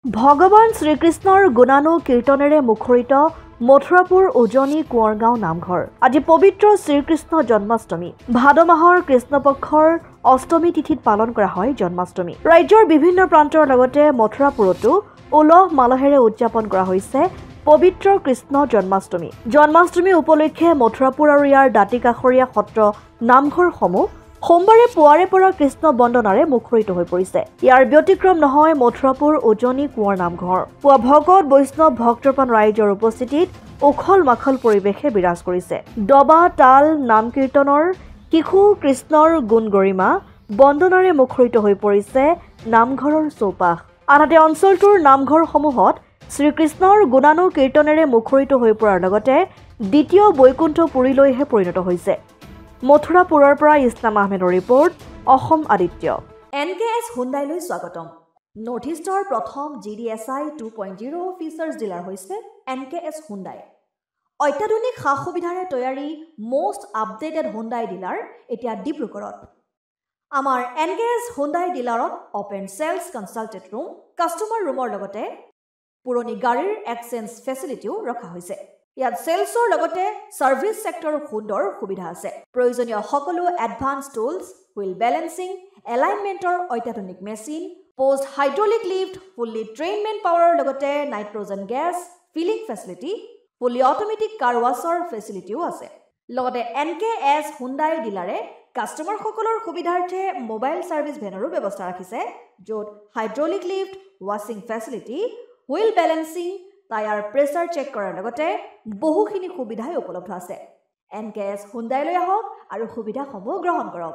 ভগৱান শ্ৰীকৃষ্ণৰ গুণানু কীৰ্তনেৰে মুখৰিত মথুৰাপুৰ উজনি কোঁৱৰগাঁও নামঘৰ। আজি পবিত্ৰ শ্ৰীকৃষ্ণ জন্মাষ্টমী। ভাদ মাহৰ কৃষ্ণপক্ষৰ অষ্টমী তিথিত পালন কৰা হয় জন্মাষ্টমী। ৰাজ্যৰ বিভিন্ন প্ৰান্তৰ লগতে মথুৰাপুৰতো উলহ মালহেৰে উদযাপন কৰা হৈছে পবিত্ৰ কৃষ্ণ জন্মাষ্টমী। জন্মাষ্টমী উপলক্ষে মথুৰাপুৰ আৰু ইয়াৰ দাঁতিকাষৰীয়া সত্ৰ নামঘৰসমূহ সোমবাৰে পুৱাৰে পৰা কৃষ্ণ বন্দনাৰে মুখৰিত হৈ পৰিছে। ইয়াৰ ব্যতিক্ৰম নহয় মথুৰাপুৰ উজনি কোঁৱৰ নামঘৰ। পুৱা ভকত বৈষ্ণৱ ভক্তপ্ৰাণ ৰাইজৰ উপস্থিতিত উখল মাখল পৰিৱেশে বিৰাজ কৰিছে। দবা তাল নাম কীৰ্তনৰ শিশু কৃষ্ণৰ গুণ গৰিমা বন্দনাৰে মুখৰিত হৈ পৰিছে নামঘৰৰ চৌপাশ। আনহাতে অঞ্চলটোৰ নামঘৰসমূহত শ্ৰীকৃষ্ণৰ গুণানু কীৰ্তনেৰে মুখৰিত হৈ পৰাৰ লগতে দ্বিতীয় বৈকুণ্ঠপুৰীলৈহে পৰিণত হৈছে। মথুৰাপুৰৰ পৰা ইছলাম আহমেদৰ ৰিপৰ্ট, অসম আদিত্য। NKS হুণ্ডাইলৈ স্বাগতম। নৰ্থ ইষ্টৰ প্ৰথম GDSI 2.0 ফিচাৰ্ছ ডিলাৰ হৈছে NKS হুণ্ডাই। অত্যাধুনিক সা সুবিধাৰে তৈয়াৰী মষ্ট আপডেটেড হুণ্ডাই ডিলাৰ এতিয়া ডিব্ৰুগড়ত। আমাৰ NKS হুণ্ডাই ডিলাৰত open sales consulted room, customer ৰুমৰ লগতে পুৰণি গাড়ীৰ এক্সচেঞ্জ ফেচিলিটিও ৰখা হৈছে। ইয়াত সেলছৰ লগতে সাৰ্ভিস সেক্টৰৰ সুন্দৰ সুবিধা আছে। প্ৰয়োজনীয় সকলো এডভান্স টুলছ, হুইল বেলেন্সিং, এলাইনমেন্টৰ অত্যাধুনিক machine, post hydraulic lift, fully ট্ৰেইনমেণ্ট পাৱাৰৰ লগতে nitrogen gas filling facility, fully automatic car ৱাছৰ ফেচিলিটিও আছে। লগতে NKS হুণ্ডাই ডিলাৰে কাষ্টমাৰসকলৰ সুবিধাৰ্থে মোবাইল ছাৰ্ভিচ ভেনৰো ব্যৱস্থা ৰাখিছে, য'ত হাইড্ৰলিক লিফ্ট, ৱাছিং facility, wheel balancing, tyre pressure check কৰাৰ লগতে বহুখিনি সুবিধাই উপলব্ধ আছে। NKS হুণ্ডাইলৈ আহক আৰু সুবিধাসমূহ গ্ৰহণ কৰক।